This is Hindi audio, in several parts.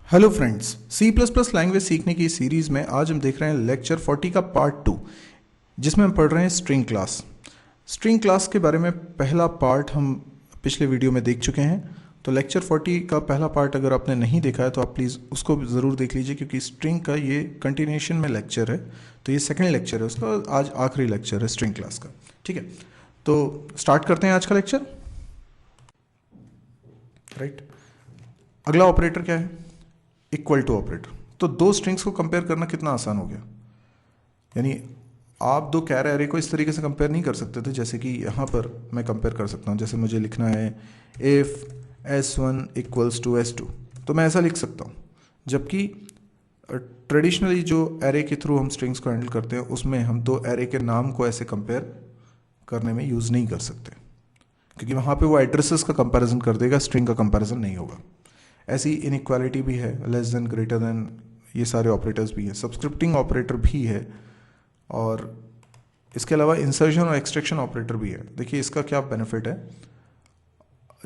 Hello friends, C plus plus language सीखने की सीरीज़ में आज हम देख रहे हैं लेक्चर 40 का पार्ट 2, जिसमें हम पढ़ रहे हैं स्ट्रिंग क्लास। स्ट्रिंग क्लास के बारे में पहला पार्ट हम पिछले वीडियो में देख चुके हैं। तो लेक्चर 40 का पहला पार्ट अगर आपने नहीं देखा है तो आप प्लीज़ उसको ज़रूर देख लीजिए, क्योंकि स्ट्रिंग का ये कंटिन्यूएशन में लेक्चर है। तो ये सेकेंड लेक्चर है उसका, आज आखिरी लेक्चर है स्ट्रिंग क्लास का। ठीक है, तो स्टार्ट करते हैं आज का लेक्चर। राइट, अगला ऑपरेटर क्या है? Equal to operator. तो दो स्ट्रिंग्स को कंपेयर करना कितना आसान हो गया। यानी आप दो कैर एरे को इस तरीके से कंपेयर नहीं कर सकते थे जैसे कि यहाँ पर मैं कंपेयर कर सकता हूँ। जैसे मुझे लिखना है if S1 equals to S2, तो मैं ऐसा लिख सकता हूँ। जबकि ट्रेडिशनली जो एरे के थ्रू हम स्ट्रिंग्स को हैंडल करते हैं उसमें हम दो एरे के नाम को ऐसे कंपेयर करने में यूज़ नहीं कर सकते, क्योंकि वहाँ पे वो एड्रेसेस का कंपैरिजन कर देगा, स्ट्रिंग का कंपैरिजन नहीं होगा। ऐसी इनइक्वालिटी भी है, लेस देन, ग्रेटर देन, ये सारे ऑपरेटर्स भी हैं, सब्सक्रिप्टिंग ऑपरेटर भी है, और इसके अलावा इंसर्शन और एक्सट्रैक्शन ऑपरेटर भी है। देखिए इसका क्या बेनिफिट है।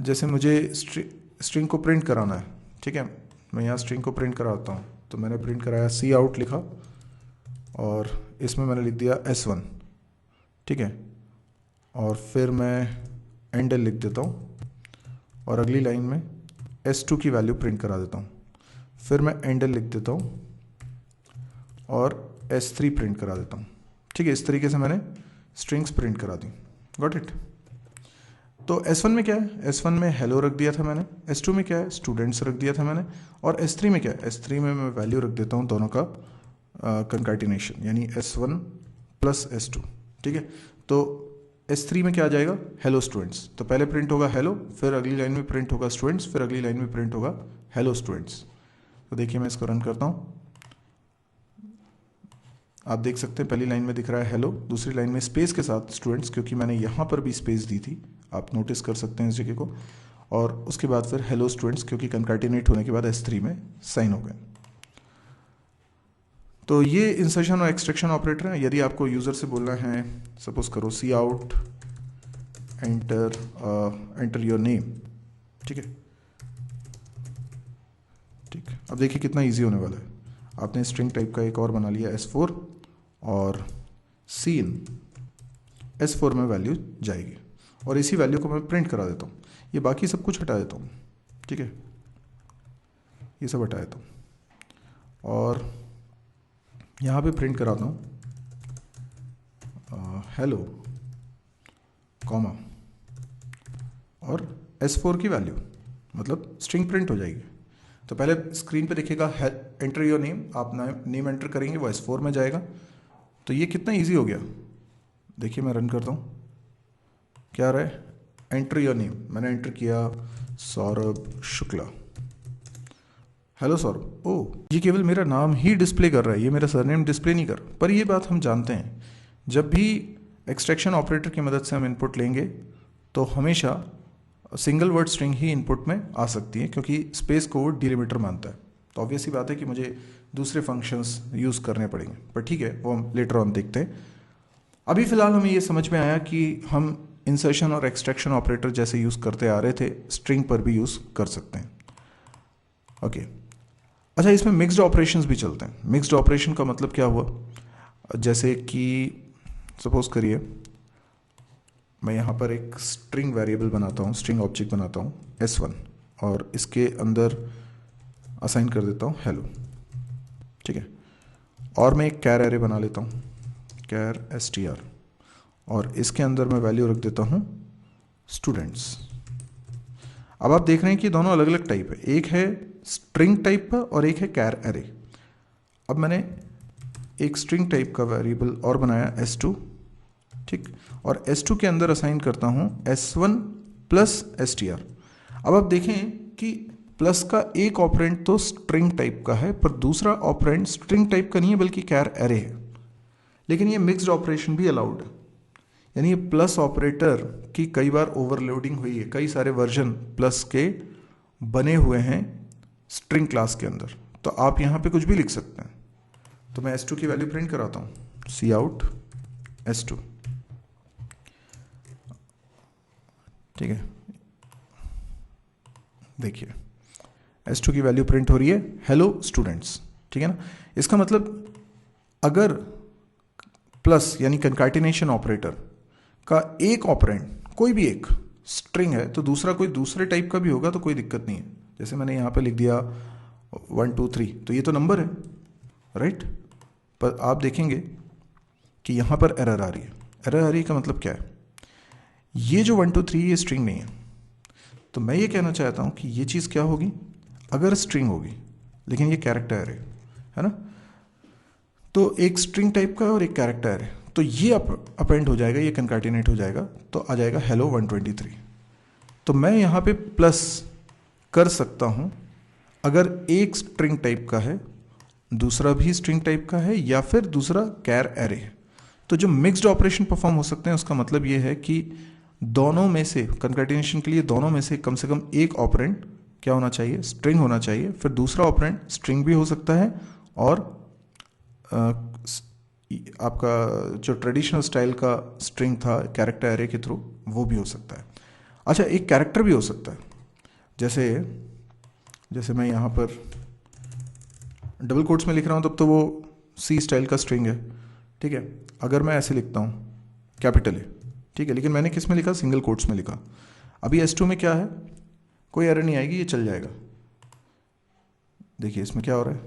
जैसे मुझे स्ट्रिंग को प्रिंट कराना है, ठीक है, मैं यहाँ स्ट्रिंग को प्रिंट कराता हूँ। तो मैंने प्रिंट कराया सी आउट लिखा और इसमें मैंने लिख दिया S1, ठीक है, और फिर मैं एंडल लिख देता हूँ और अगली लाइन में S2 की वैल्यू प्रिंट करा देता हूँ। फिर मैं एंडल लिख देता हूँ और S3 प्रिंट करा देता हूँ। ठीक है, इस तरीके से मैंने स्ट्रिंग्स प्रिंट करा दी। Got it. तो S1 में क्या है? S1 में हेलो रख दिया था मैंने। S2 में क्या है? स्टूडेंट्स रख दिया था मैंने। और S3 में क्या है? S3 में मैं वैल्यू रख देता हूँ दोनों का कंकैटिनेशन, यानी S1 प्लस S2। ठीक है, तो S3 में क्या आ जाएगा? Hello students. तो पहले प्रिंट होगा हेलो, फिर अगली लाइन में प्रिंट होगा स्टूडेंट्स, फिर अगली लाइन में प्रिंट होगा हेलो स्टूडेंट्स। तो देखिए मैं इसको रन करता हूँ। आप देख सकते हैं पहली लाइन में दिख रहा है हेलो, दूसरी लाइन में स्पेस के साथ स्टूडेंट्स, क्योंकि मैंने यहाँ पर भी स्पेस दी थी, आप नोटिस कर सकते हैं इस जगह को। और उसके बाद फिर हेलो स्टूडेंट्स, क्योंकि कंकैटिनेट होने के बाद S3 में साइन हो गए। तो ये इंसर्शन और एक्सट्रैक्शन ऑपरेटर है। यदि आपको यूज़र से बोलना है, सपोज करो सी आउट एंटर योर नेम, ठीक है, ठीक। अब देखिए कितना इजी होने वाला है। आपने स्ट्रिंग टाइप का एक और बना लिया S4, और सीन S4 में वैल्यू जाएगी, और इसी वैल्यू को मैं प्रिंट करा देता हूँ। ये बाकी सब कुछ हटा देता हूँ, ठीक है, ये सब हटा देता हूँ और यहाँ पे प्रिंट कराता हूँ हेलो कॉमा और S4 की वैल्यू, मतलब स्ट्रिंग प्रिंट हो जाएगी। तो पहले स्क्रीन पे देखिएगा एंटर योर नेम, आप नेम एंटर करेंगे वो S4 में जाएगा। तो ये कितना इजी हो गया। देखिए मैं रन करता हूँ, क्या आ रहा है? एंटर योर नेम, मैंने एंटर किया सौरभ शुक्ला। हेलो सौरभ। ओ, ये केवल मेरा नाम ही डिस्प्ले कर रहा है, ये मेरा सरनेम डिस्प्ले नहीं कर। पर ये बात हम जानते हैं, जब भी एक्सट्रैक्शन ऑपरेटर की मदद से हम इनपुट लेंगे तो हमेशा सिंगल वर्ड स्ट्रिंग ही इनपुट में आ सकती है, क्योंकि स्पेस को वो डिलिमिटर मानता है। तो ऑब्वियस ही बात है कि मुझे दूसरे फंक्शंस यूज़ करने पड़ेंगे, पर ठीक है, वो हम लेटर ऑन देखते हैं। अभी फ़िलहाल हमें ये समझ में आया कि हम इंसर्शन और एक्सट्रैक्शन ऑपरेटर जैसे यूज़ करते आ रहे थे, स्ट्रिंग पर भी यूज़ कर सकते हैं। ओके, अच्छा, इसमें मिक्स्ड ऑपरेशंस भी चलते हैं। मिक्स्ड ऑपरेशन का मतलब क्या हुआ? जैसे कि सपोज करिए मैं यहाँ पर एक स्ट्रिंग वेरिएबल बनाता हूँ, स्ट्रिंग ऑब्जेक्ट बनाता हूँ S1, और इसके अंदर असाइन कर देता हूँ हेलो, ठीक है, और मैं एक कैर एरे बना लेता हूँ, कैर str, और इसके अंदर मैं वैल्यू रख देता हूँ स्टूडेंट्स। अब आप देख रहे हैं कि दोनों अलग अलग टाइप है, एक है स्ट्रिंग टाइप का और एक है कैर एरे। अब मैंने एक स्ट्रिंग टाइप का वेरिएबल और बनाया S2, ठीक, और S2 के अंदर असाइन करता हूँ S1 प्लस str। अब आप देखें कि प्लस का एक ऑपरेंड तो स्ट्रिंग टाइप का है, पर दूसरा ऑपरेंड स्ट्रिंग टाइप का नहीं है बल्कि कैर एरे है। लेकिन ये मिक्स्ड ऑपरेशन भी अलाउड है, यानी ये प्लस ऑपरेटर की कई बार ओवरलोडिंग हुई है, कई सारे वर्जन प्लस के बने हुए हैं स्ट्रिंग क्लास के अंदर। तो आप यहाँ पे कुछ भी लिख सकते हैं। तो मैं S2 की वैल्यू प्रिंट कराता हूँ, सी आउट S2, ठीक है। देखिए S2 की वैल्यू प्रिंट हो रही है हेलो स्टूडेंट्स, ठीक है ना। इसका मतलब अगर प्लस यानी कंकैटिनेशन ऑपरेटर का एक ऑपरेंड कोई भी एक स्ट्रिंग है तो दूसरा कोई दूसरे टाइप का भी होगा तो कोई दिक्कत नहीं है। जैसे मैंने यहाँ पे लिख दिया 1 2 3, तो ये तो नंबर है, राइट। पर आप देखेंगे कि यहाँ पर एरर आ रही है। एरर आ रही है का मतलब क्या है, ये जो 1 2 3 ये स्ट्रिंग नहीं है। तो मैं ये कहना चाहता हूँ कि ये चीज़ क्या होगी, अगर स्ट्रिंग होगी लेकिन ये कैरेक्टर है ना, तो एक स्ट्रिंग टाइप का और एक कैरेक्टर है, तो ये अपेंड हो जाएगा, ये कंकैटिनेट हो जाएगा, तो आ जाएगा हेलो 123। तो मैं यहाँ पे प्लस कर सकता हूँ अगर एक स्ट्रिंग टाइप का है, दूसरा भी स्ट्रिंग टाइप का है, या फिर दूसरा कैर एरे है। तो जो मिक्स्ड ऑपरेशन परफॉर्म हो सकते हैं उसका मतलब ये है कि दोनों में से कंकैटिनेशन के लिए दोनों में से कम एक ऑपरेंड क्या होना चाहिए, स्ट्रिंग होना चाहिए, फिर दूसरा ऑपरेंड स्ट्रिंग भी हो सकता है और आपका जो ट्रेडिशनल स्टाइल का स्ट्रिंग था कैरेक्टर एरे के थ्रू वो भी हो सकता है। अच्छा, एक कैरेक्टर भी हो सकता है, जैसे मैं यहाँ पर डबल कोट्स में लिख रहा हूँ तब तो वो सी स्टाइल का स्ट्रिंग है, ठीक है। अगर मैं ऐसे लिखता हूँ कैपिटल ए, ठीक है, लेकिन मैंने किस में लिखा, सिंगल कोट्स में लिखा। अभी S2 में क्या है, कोई एरर नहीं आएगी, ये चल जाएगा। देखिए इसमें क्या हो रहा है,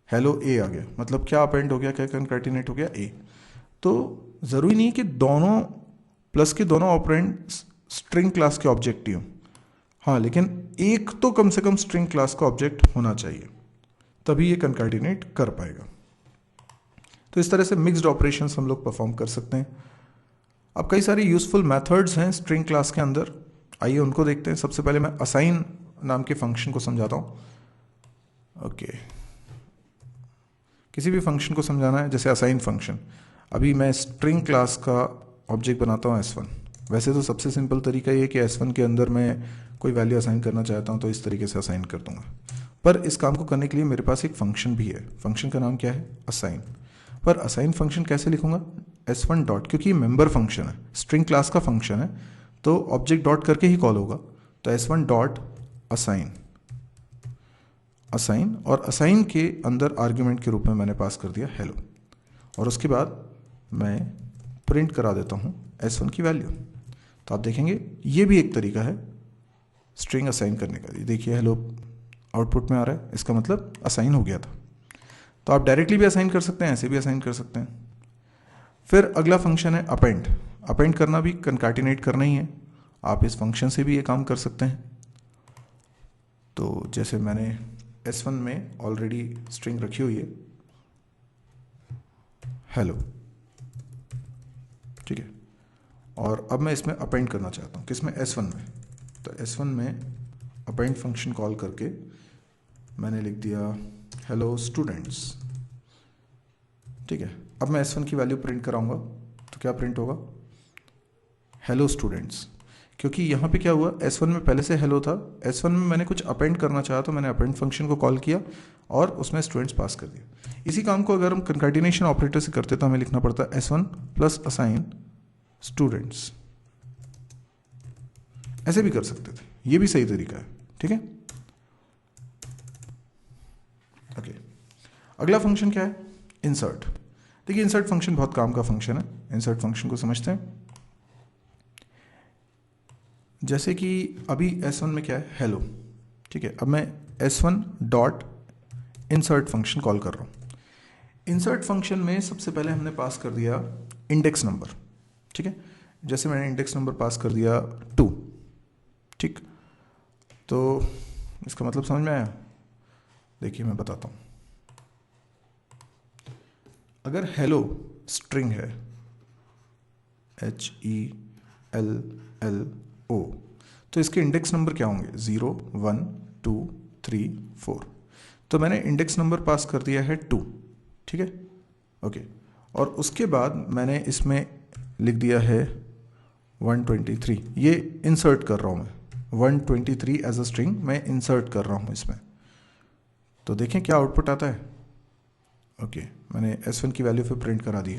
हेलो ए आ गया, मतलब क्या अपेंड हो गया, क्या कंकैटिनेट हो गया, ए। तो ज़रूरी नहीं कि दोनों प्लस के दोनों ऑपरेंड स्ट्रिंग क्लास के ऑब्जेक्ट ही हों, हाँ, लेकिन एक तो कम से कम स्ट्रिंग क्लास का ऑब्जेक्ट होना चाहिए, तभी ये कंकैटिनेट कर पाएगा। तो इस तरह से मिक्स्ड ऑपरेशंस हम लोग परफॉर्म कर सकते हैं। अब कई सारे यूजफुल मेथड्स हैं स्ट्रिंग क्लास के अंदर, आइए उनको देखते हैं। सबसे पहले मैं असाइन नाम के फंक्शन को समझाता हूँ। ओके, किसी भी फंक्शन को समझाना है, जैसे असाइन फंक्शन। अभी मैं स्ट्रिंग क्लास का ऑब्जेक्ट बनाता हूँ S1। वैसे तो सबसे सिंपल तरीका ये है कि S1 के अंदर मैं कोई वैल्यू असाइन करना चाहता हूँ तो इस तरीके से असाइन कर दूंगा, पर इस काम को करने के लिए मेरे पास एक फंक्शन भी है। फंक्शन का नाम क्या है, असाइन। पर असाइन फंक्शन कैसे लिखूंगा, S1 डॉट, क्योंकि ये मेंबर फंक्शन है, स्ट्रिंग क्लास का फंक्शन है, तो ऑब्जेक्ट डॉट करके ही कॉल होगा। तो S1 डॉट असाइन, असाइन, और असाइन के अंदर आर्ग्यूमेंट के रूप में मैंने पास कर दिया हेलो, और उसके बाद मैं प्रिंट करा देता हूँ S1 की वैल्यू। तो आप देखेंगे ये भी एक तरीका है स्ट्रिंग असाइन करने का। देखिए हेलो आउटपुट में आ रहा है, इसका मतलब असाइन हो गया था। तो आप डायरेक्टली भी असाइन कर सकते हैं, ऐसे भी असाइन कर सकते हैं। फिर अगला फंक्शन है अपेंड। अपेंड करना भी कंकैटिनेट करना ही है, आप इस फंक्शन से भी ये काम कर सकते हैं। तो जैसे मैंने S1 में ऑलरेडी स्ट्रिंग रखी हुई है हेलो, ठीक है, और अब मैं इसमें अपेंड करना चाहता हूँ, किसमें, S1 में। तो S1 में अपेंड फंक्शन कॉल करके मैंने लिख दिया हेलो स्टूडेंट्स, ठीक है। अब मैं S1 की वैल्यू प्रिंट कराऊंगा तो क्या प्रिंट होगा, हेलो स्टूडेंट्स। क्योंकि यहाँ पे क्या हुआ, S1 में पहले से हेलो था, S1 में मैंने कुछ अपेंड करना चाहा तो मैंने अपेंड फंक्शन को कॉल किया और उसमें स्टूडेंट्स पास कर दिया। इसी काम को अगर हम कंकैटिनेशन ऑपरेटर से करते तो हमें लिखना पड़ता S1 प्लस असाइन स्टूडेंट्स, ऐसे भी कर सकते थे, ये भी सही तरीका है, ठीक है। ओके, अगला फंक्शन क्या है, इंसर्ट। देखिए इंसर्ट फंक्शन बहुत काम का फंक्शन है। इंसर्ट फंक्शन को समझते हैं। जैसे कि अभी S1 में क्या है, हेलो, ठीक है। अब मैं S1 dot insert function call कर रहा हूँ। इंसर्ट फंक्शन में सबसे पहले हमने पास कर दिया इंडेक्स नंबर, ठीक है। जैसे मैंने इंडेक्स नंबर पास कर दिया 2, ठीक। तो इसका मतलब समझ में आया, देखिए मैं बताता हूँ। अगर हेलो स्ट्रिंग है HELLO, तो इसके इंडेक्स नंबर क्या होंगे, 0 1 2 3 4। तो मैंने इंडेक्स नंबर पास कर दिया है 2, ठीक है, ओके। और उसके बाद मैंने इसमें लिख दिया है 123, ये इंसर्ट कर रहा हूँ मैं, 123 एज अ स्ट्रिंग मैं इंसर्ट कर रहा हूँ इसमें। तो देखें क्या आउटपुट आता है। ओके, मैंने S1 की वैल्यू फिर प्रिंट करा दी।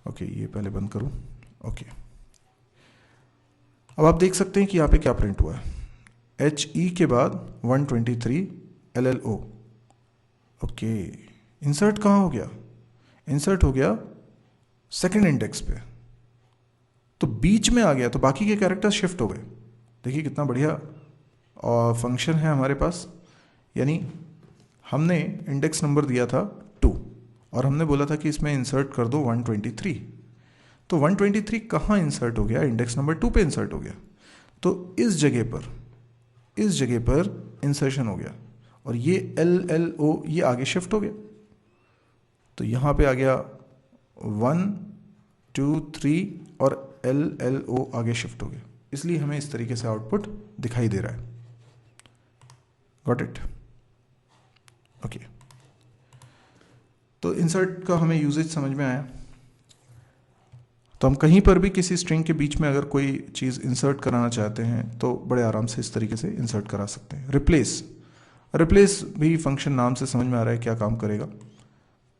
ओके, ये पहले बंद करूँ। ओके, अब आप देख सकते हैं कि यहाँ पे क्या प्रिंट हुआ है, HE के बाद 123 LLO। ओके, इंसर्ट कहाँ हो गया? इंसर्ट हो गया सेकंड इंडेक्स पे, तो बीच में आ गया, तो बाकी के कैरेक्टर्स शिफ्ट हो गए। देखिए कितना बढ़िया फंक्शन है हमारे पास। यानी हमने इंडेक्स नंबर दिया था 2 और हमने बोला था कि इसमें इंसर्ट कर दो 123, तो 123 कहाँ इंसर्ट हो गया? इंडेक्स नंबर 2 पे इंसर्ट हो गया। तो इस जगह पर इंसर्शन हो गया और ये LLO ये आगे शिफ्ट हो गया, तो यहाँ पे आ गया 1 2 3 और LLO आगे शिफ्ट हो गया, इसलिए हमें इस तरीके से आउटपुट दिखाई दे रहा है। Got it? ओके, तो इंसर्ट का हमें यूजेज समझ में आया। तो हम कहीं पर भी किसी स्ट्रिंग के बीच में अगर कोई चीज़ इंसर्ट कराना चाहते हैं तो बड़े आराम से इस तरीके से इंसर्ट करा सकते हैं। रिप्लेस भी फंक्शन नाम से समझ में आ रहा है क्या काम करेगा।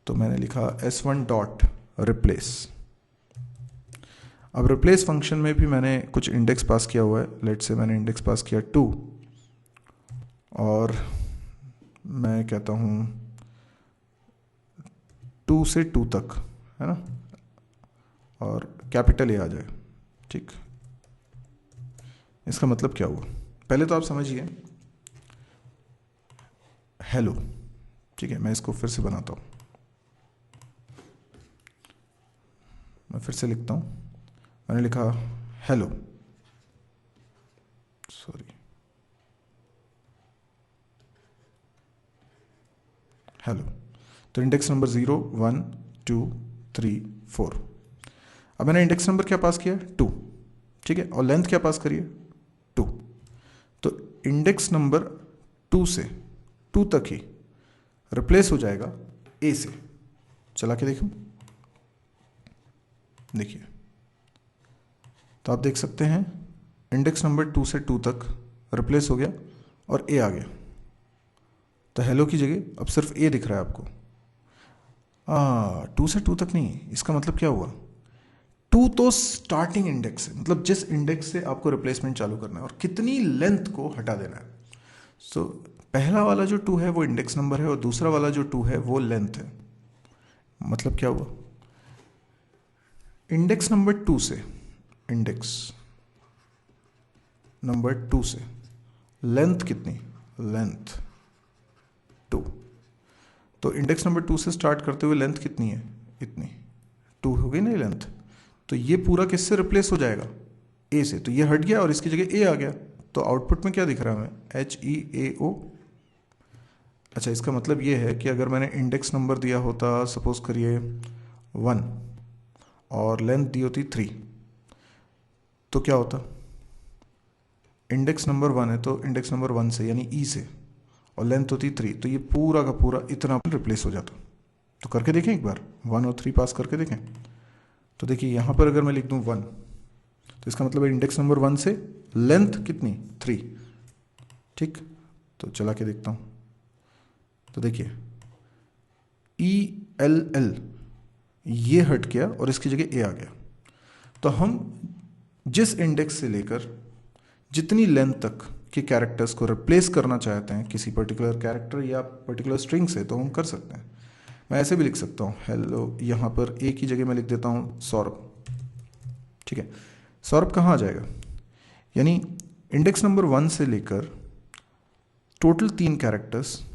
तो मैंने लिखा s1 डॉट रिप्लेस। अब रिप्लेस फंक्शन में भी मैंने कुछ इंडेक्स पास किया हुआ है। लेट से मैंने इंडेक्स पास किया 2 और मैं कहता हूँ 2 से 2 तक, है ना, और कैपिटल ए आ जाए। ठीक, इसका मतलब क्या हुआ? पहले तो आप समझिए हेलो। ठीक है, मैं इसको फिर से बनाता हूँ, मैं फिर से लिखता हूँ। मैंने लिखा हेलो, सॉरी, हेलो। तो इंडेक्स नंबर 0 1 2 3 4। अब मैंने इंडेक्स नंबर क्या पास किया? 2। ठीक है, और लेंथ क्या पास करिए? 2। तो इंडेक्स नंबर 2 से 2 तक ही रिप्लेस हो जाएगा ए से। चला के देखूं? देखिए, तो आप देख सकते हैं इंडेक्स नंबर 2 से 2 तक रिप्लेस हो गया और ए आ गया। तो हेलो की जगह अब सिर्फ ए दिख रहा है आपको। 2 से 2 तक नहीं, इसका मतलब क्या हुआ? 2 तो स्टार्टिंग इंडेक्स है, मतलब जिस इंडेक्स से आपको रिप्लेसमेंट चालू करना है और कितनी लेंथ को हटा देना है। सो पहला वाला जो 2 है वो इंडेक्स नंबर है और दूसरा वाला जो 2 है वो लेंथ है। मतलब क्या हुआ? इंडेक्स नंबर 2 से लेंथ कितनी? लेंथ 2। तो इंडेक्स नंबर 2 से स्टार्ट करते हुए लेंथ कितनी है? इतनी। 2 हो गई ना लेंथ। तो ये पूरा किससे रिप्लेस हो जाएगा? ए से। तो ये हट गया और इसकी जगह ए आ गया। तो आउटपुट में क्या दिख रहा है हमें? HEAO। अच्छा, इसका मतलब ये है कि अगर मैंने इंडेक्स नंबर दिया होता सपोज करिए 1 और लेंथ दी होती 3, तो क्या होता? इंडेक्स नंबर 1 है तो इंडेक्स नंबर 1 से यानी ई से, और लेंथ होती 3, तो ये पूरा का पूरा इतना रिप्लेस हो जाता। तो करके देखें एक बार, 1 और 3 पास करके देखें। तो देखिए यहाँ पर अगर मैं लिख दूँ 1, तो इसका मतलब है इंडेक्स नंबर 1 से लेंथ कितनी? 3। ठीक, तो चला के देखता हूँ। तो देखिए ELL ये हट गया और इसकी जगह ए आ गया। तो हम जिस इंडेक्स से लेकर जितनी लेंथ तक के कैरेक्टर्स को रिप्लेस करना चाहते हैं किसी पर्टिकुलर कैरेक्टर या पर्टिकुलर स्ट्रिंग से, तो हम कर सकते हैं। मैं ऐसे भी लिख सकता हूँ हेलो, यहाँ पर ए की जगह मैं लिख देता हूँ सौरभ। ठीक है, सौरभ कहाँ आ जाएगा? यानी इंडेक्स नंबर 1 से लेकर टोटल 3 कैरेक्टर्स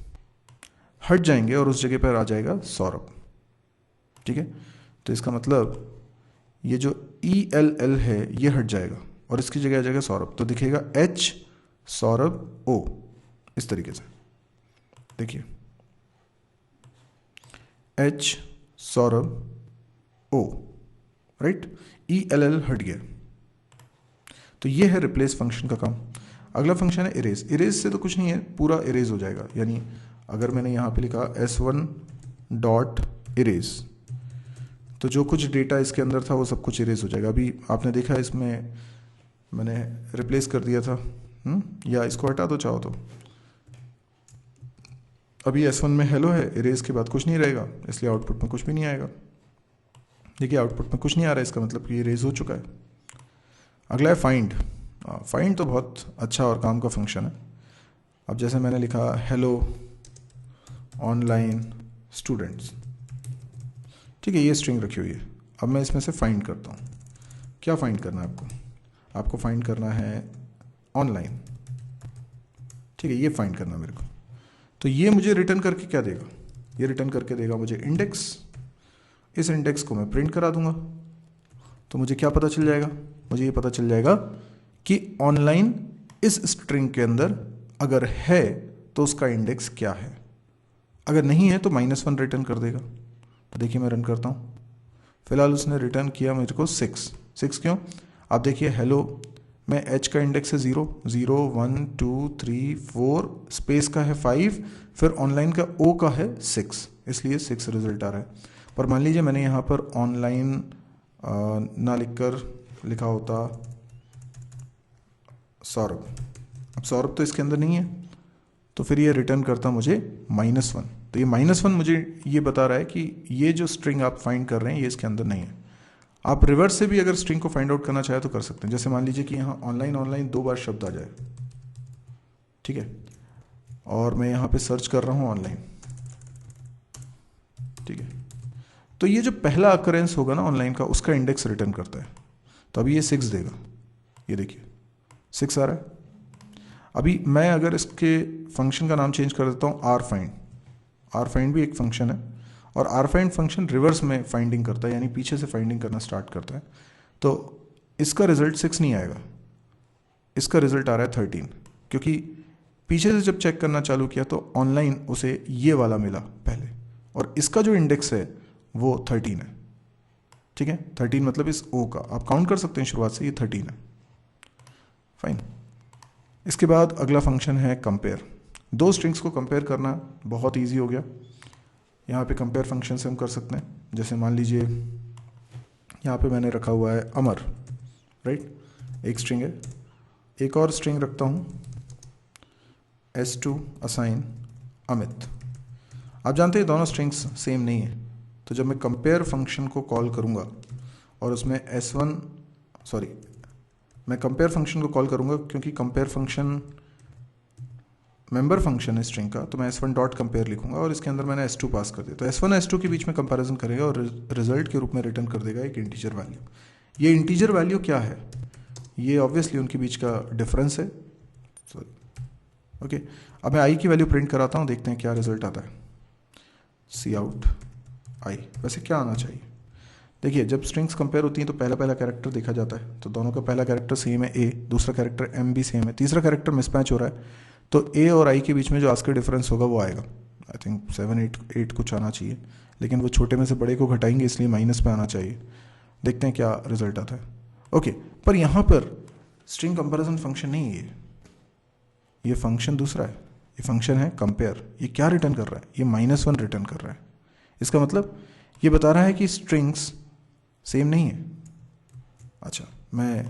हट जाएंगे और उस जगह पर आ जाएगा सौरभ। ठीक है, तो इसका मतलब ये जो ELL है ये हट जाएगा और इसकी जगह आ जाएगा सौरभ। तो दिखेगा H सौरभ O, इस तरीके से। देखिए H Saurabh O, right. ELL हट गया। तो ये है रिप्लेस फंक्शन का काम। अगला फंक्शन है इरेज। इरेज से तो कुछ नहीं है, पूरा इरेज हो जाएगा। यानी अगर मैंने यहाँ पे लिखा S1 डॉट इरेज, तो जो कुछ डेटा इसके अंदर था वो सब कुछ इरेज हो जाएगा। अभी आपने देखा इसमें मैंने रिप्लेस कर दिया था, या इसको हटा दो चाहो तो। अभी S1 में हेलो है, इरेज के बाद कुछ नहीं रहेगा, इसलिए आउटपुट में कुछ भी नहीं आएगा। देखिए आउटपुट में कुछ नहीं आ रहा है, इसका मतलब कि इरेज हो चुका है। अगला है फाइंड। फाइंड तो बहुत अच्छा और काम का फंक्शन है। अब जैसे मैंने लिखा हेलो ऑनलाइन स्टूडेंट्स, ठीक है, ये स्ट्रिंग रखी हुई है। अब मैं इसमें से फाइंड करता हूँ। क्या फाइंड करना है आपको? आपको फाइंड करना है ऑनलाइन, ठीक है, ये फाइंड करना मेरे को। तो ये मुझे रिटर्न करके क्या देगा? ये रिटर्न करके देगा मुझे इंडेक्स। इस इंडेक्स को मैं प्रिंट करा दूंगा, तो मुझे क्या पता चल जाएगा? मुझे ये पता चल जाएगा कि ऑनलाइन इस स्ट्रिंग के अंदर अगर है तो उसका इंडेक्स क्या है, अगर नहीं है तो -1 रिटर्न कर देगा। तो देखिए मैं रन करता हूँ, फिलहाल उसने रिटर्न किया मेरे को 6 क्यों? आप देखिए हेलो में h का इंडेक्स है 0 0 1 2 3 4, स्पेस का है 5, फिर ऑनलाइन का o का है 6, इसलिए 6 रिजल्ट आ रहा है। पर मान लीजिए मैंने यहाँ पर ऑनलाइन ना लिखकर लिखा होता सौरभ। अब सौरभ तो इसके अंदर नहीं है, तो फिर ये रिटर्न करता मुझे -1। तो ये -1 मुझे ये बता रहा है कि ये जो स्ट्रिंग आप फाइंड कर रहे हैं ये इसके अंदर नहीं है। आप रिवर्स से भी अगर स्ट्रिंग को फाइंड आउट करना चाहे तो कर सकते हैं। जैसे मान लीजिए कि यहाँ ऑनलाइन 2 बार शब्द आ जाए, ठीक है, और मैं यहाँ पे सर्च कर रहा हूँ ऑनलाइन, ठीक है, तो ये जो पहला अकरेंस होगा ना ऑनलाइन का, उसका इंडेक्स रिटर्न करता है। तो अभी ये 6 देगा, ये देखिए 6 आ रहा है। अभी मैं अगर इसके फंक्शन का नाम चेंज कर देता हूँ आर फाइंड भी एक फंक्शन है, और आर फाइंड फंक्शन रिवर्स में फाइंडिंग करता है, यानी पीछे से फाइंडिंग करना स्टार्ट करता है। तो इसका रिजल्ट 6 नहीं आएगा, इसका रिजल्ट आ रहा है 13, क्योंकि पीछे से जब चेक करना चालू किया तो ऑनलाइन उसे ये वाला मिला पहले, और इसका जो इंडेक्स है वो 13 है, ठीक है। 13 मतलब इस ओ का आप काउंट कर सकते हैं शुरुआत से, ये 13 है, फाइन। इसके बाद अगला फंक्शन है कंपेयर। दो स्ट्रिंग्स को कंपेयर करना बहुत इजी हो गया। यहाँ पे कंपेयर फंक्शन से हम कर सकते हैं। जैसे मान लीजिए यहाँ पे मैंने रखा हुआ है अमर, राइट, एक स्ट्रिंग है, एक और स्ट्रिंग रखता हूँ S2 असाइन अमित। आप जानते हैं दोनों स्ट्रिंग्स सेम नहीं है, तो जब मैं कंपेयर फंक्शन को कॉल करूँगा और उसमें मैं कंपेयर फंक्शन को कॉल करूँगा, क्योंकि कंपेयर फंक्शन मेंबर फंक्शन है स्ट्रिंग का, तो मैं S1 डॉट कंपेयर लिखूंगा और इसके अंदर मैंने S2 पास कर दिया, तो S1 S2 के बीच में कंपैरिजन करेगा और रिजल्ट के रूप में रिटर्न कर देगा एक इंटीजर वैल्यू। ये इंटीजर वैल्यू क्या है? ये ऑब्वियसली उनके बीच का डिफरेंस है। ओके, अब मैं आई की वैल्यू प्रिंट कराता हूँ, देखते हैं क्या रिजल्ट आता है। सी आउट आई, वैसे क्या आना चाहिए? देखिए जब स्ट्रिंग्स कंपेयर होती हैं तो पहला कैरेक्टर देखा जाता है, तो दोनों का पहला कैरेक्टर सेम है ए, दूसरा कैरेक्टर एम भी सेम है, तीसरा कैरेक्टर मिसमैच हो रहा है, तो ए और आई के बीच में जो आस्कर डिफरेंस होगा वो आएगा। आई थिंक 7 8 कुछ आना चाहिए, लेकिन वो छोटे में से बड़े को घटाएंगे इसलिए माइनस में आना चाहिए। देखते हैं क्या रिजल्ट आता है। ओके, पर यहाँ पर स्ट्रिंग कंपेरिजन फंक्शन नहीं है, ये फंक्शन दूसरा है, ये फंक्शन है कंपेयर। ये क्या रिटर्न कर रहा है? ये -1 रिटर्न कर रहा है। इसका मतलब ये बता रहा है कि स्ट्रिंग्स सेम नहीं है। अच्छा, मैं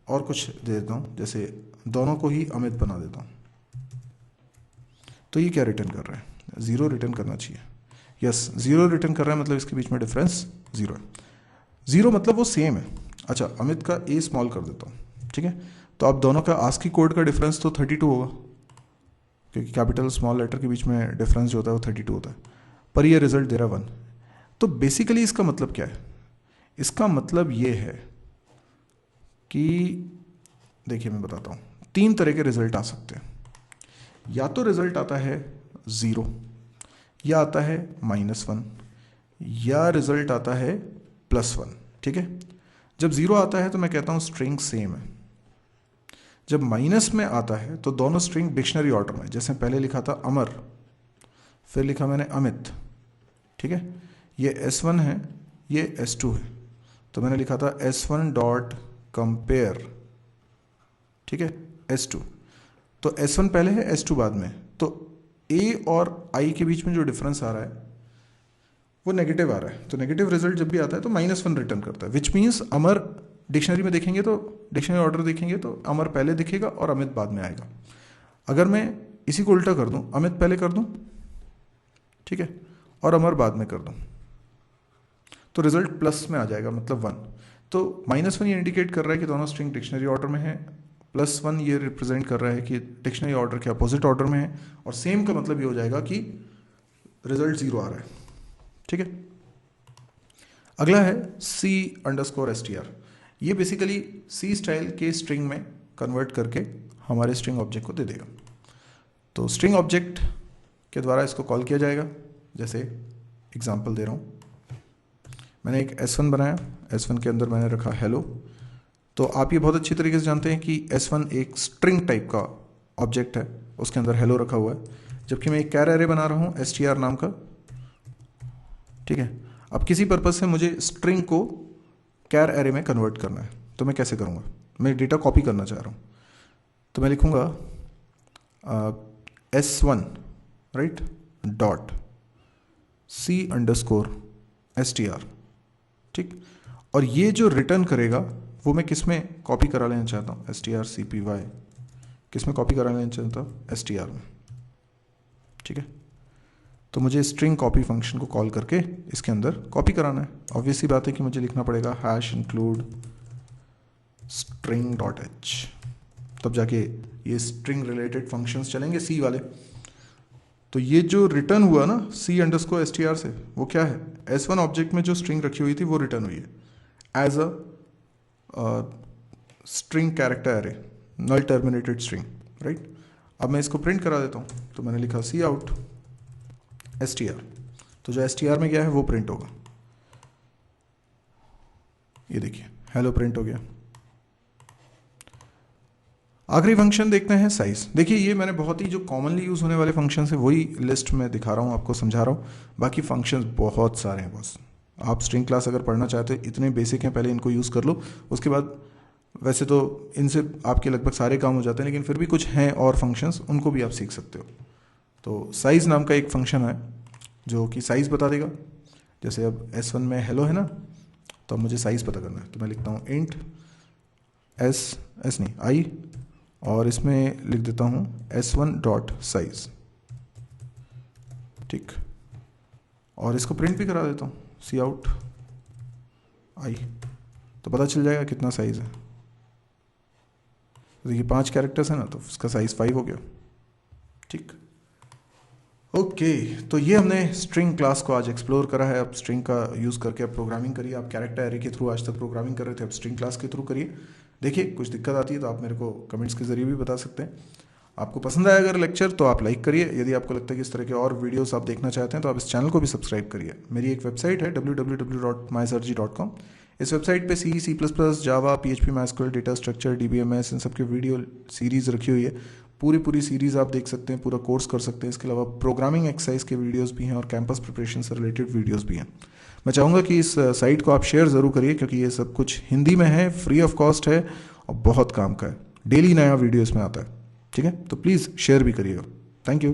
और कुछ दे देता हूँ, जैसे दोनों को ही अमित बना देता हूँ, तो ये क्या रिटर्न कर रहा है? 0 रिटर्न करना चाहिए। यस, 0 रिटर्न कर रहा है, मतलब इसके बीच में डिफरेंस 0 है। 0 मतलब वो सेम है। अच्छा, अमित का ए स्मॉल कर देता हूँ, ठीक है, तो अब दोनों का आस्की कोड का डिफरेंस तो 32 होगा, क्योंकि कैपिटल स्मॉल लेटर के बीच में डिफरेंस जो होता है वो 32 होता है, पर ये रिजल्ट दे रहा 1। तो बेसिकली इसका मतलब क्या है? इसका मतलब ये है कि देखिए मैं बताता हूँ, 3 तरह के रिजल्ट आ सकते हैं। या तो रिजल्ट आता है 0, या आता है -1, या रिजल्ट आता है +1, ठीक है। जब 0 आता है तो मैं कहता हूँ स्ट्रिंग सेम है। जब माइनस में आता है तो दोनों स्ट्रिंग डिक्शनरी ऑर्डर में, जैसे पहले लिखा था अमर, फिर लिखा मैंने अमित, ठीक है, ये S1 है, ये S2 है, तो मैंने लिखा था S1 डॉट कंपेयर, ठीक है, S2, तो S1 पहले है S2 बाद में, तो A और I के बीच में जो डिफरेंस आ रहा है वो नेगेटिव आ रहा है। तो नेगेटिव रिजल्ट जब भी आता है तो -1 रिटर्न करता है, विच मीन्स अमर डिक्शनरी में देखेंगे तो डिक्शनरी ऑर्डर देखेंगे तो अमर पहले दिखेगा और अमित बाद में आएगा। अगर मैं इसी को उल्टा कर दूं, अमित पहले कर दूं, ठीक है, और अमर बाद में कर दूं, तो रिजल्ट प्लस में आ जाएगा, मतलब 1। तो -1 ये इंडिकेट कर रहा है कि दोनों स्ट्रिंग डिक्शनरी ऑर्डर में है, +1 ये रिप्रेजेंट कर रहा है कि डिक्शनरी ऑर्डर के अपोजिट ऑर्डर में है, और सेम का मतलब ये हो जाएगा कि रिजल्ट 0 आ रहा है। ठीक है, अगला है C_str। ये बेसिकली C स्टाइल के स्ट्रिंग में कन्वर्ट करके हमारे स्ट्रिंग ऑब्जेक्ट को दे देगा। तो स्ट्रिंग ऑब्जेक्ट के द्वारा इसको कॉल किया जाएगा। जैसे एग्जांपल दे रहा हूँ, मैंने एक S1 बनाया, S1 के अंदर मैंने रखा हेलो। तो आप ये बहुत अच्छी तरीके से जानते हैं कि S1 एक स्ट्रिंग टाइप का ऑब्जेक्ट है, उसके अंदर हेलो रखा हुआ है, जबकि मैं एक कैर एरे बना रहा हूँ str नाम का। ठीक है, अब किसी पर्पज से मुझे स्ट्रिंग को कैर एरे में कन्वर्ट करना है, तो मैं कैसे करूँगा? मैं डेटा कॉपी करना चाह रहा हूँ, तो मैं लिखूँगा S1 राइट डॉट C_str। ठीक, और ये जो रिटर्न करेगा वो मैं किस में कॉपी करा लेना चाहता हूँ? strcpy किस में कॉपी करा लेना चाहता हूँ? str में। ठीक है, तो मुझे स्ट्रिंग कॉपी फंक्शन को कॉल करके इसके अंदर कॉपी कराना है। ऑब्वियसली बात है कि मुझे लिखना पड़ेगा #include string.h, तब जाके ये स्ट्रिंग रिलेटेड फंक्शंस चलेंगे सी वाले। तो ये जो रिटर्न हुआ ना C_str से, वो क्या है? S1 ऑब्जेक्ट में जो स्ट्रिंग रखी हुई थी वो रिटर्न हुई है as a string character array, null terminated string, right. अब मैं इसको प्रिंट करा देता हूँ, तो मैंने लिखा cout str, तो जो str में गया है वो प्रिंट होगा। ये देखिए हेलो प्रिंट हो गया। आखिरी फंक्शन देखते हैं साइज। देखिए ये मैंने बहुत ही जो कॉमनली यूज होने वाले फंक्शन है वही लिस्ट में दिखा रहा हूँ, आपको समझा रहा हूँ। बाकी फंक्शंस बहुत सारे हैं बॉस। आप स्ट्रिंग क्लास अगर पढ़ना चाहते हैं, इतने बेसिक हैं, पहले इनको यूज़ कर लो, उसके बाद वैसे तो इनसे आपके लगभग सारे काम हो जाते हैं, लेकिन फिर भी कुछ हैं और फंक्शंस, उनको भी आप सीख सकते हो। तो साइज़ नाम का एक फंक्शन है जो कि साइज़ बता देगा। जैसे अब S1 में हेलो है ना, तो अब मुझे साइज़ पता करना है, तो मैं लिखता हूँ इंट i, और इसमें लिख देता हूँ S1.size। ठीक, और इसको प्रिंट भी करा देता हूँ cout i, तो पता चल जाएगा कितना साइज़ है। देखिए 5 कैरेक्टर्स है ना, तो उसका साइज़ 5 हो गया। ठीक, ओके, तो ये हमने स्ट्रिंग क्लास को आज एक्सप्लोर करा है। अब स्ट्रिंग का यूज़ करके आप प्रोग्रामिंग करिए। आप कैरेक्टर एरे के थ्रू आज तक प्रोग्रामिंग कर रहे थे, अब स्ट्रिंग क्लास के थ्रू करिए। देखिए कुछ दिक्कत आती है तो आप मेरे को कमेंट्स के जरिए भी बता सकते हैं। आपको पसंद आया अगर लेक्चर तो आप लाइक करिए। यदि आपको लगता है कि इस तरह के और वीडियोस आप देखना चाहते हैं तो आप इस चैनल को भी सब्सक्राइब करिए। मेरी एक वेबसाइट है www.mysirji.com। इस वेबसाइट पे C++, जावा, PHP, MySQL, data structure, DBMS, इन सब के वीडियो सीरीज़ रखी हुई है। पूरी सीरीज़ आप देख सकते हैं, पूरा कोर्स कर सकते हैं। इसके अलावा प्रोग्रामिंग एक्सरसाइज के वीडियोस भी हैं और कैंपस प्रिपरेशन से रिलेटेड वीडियोस भी हैं। मैं चाहूँगा कि इस साइट को आप शेयर ज़रूर करिए, क्योंकि ये सब कुछ हिंदी में है, फ्री ऑफ कॉस्ट है और बहुत काम का है। डेली नया वीडियो इसमें आता है। ठीक है, तो प्लीज़ शेयर भी करिएगा। Thank you.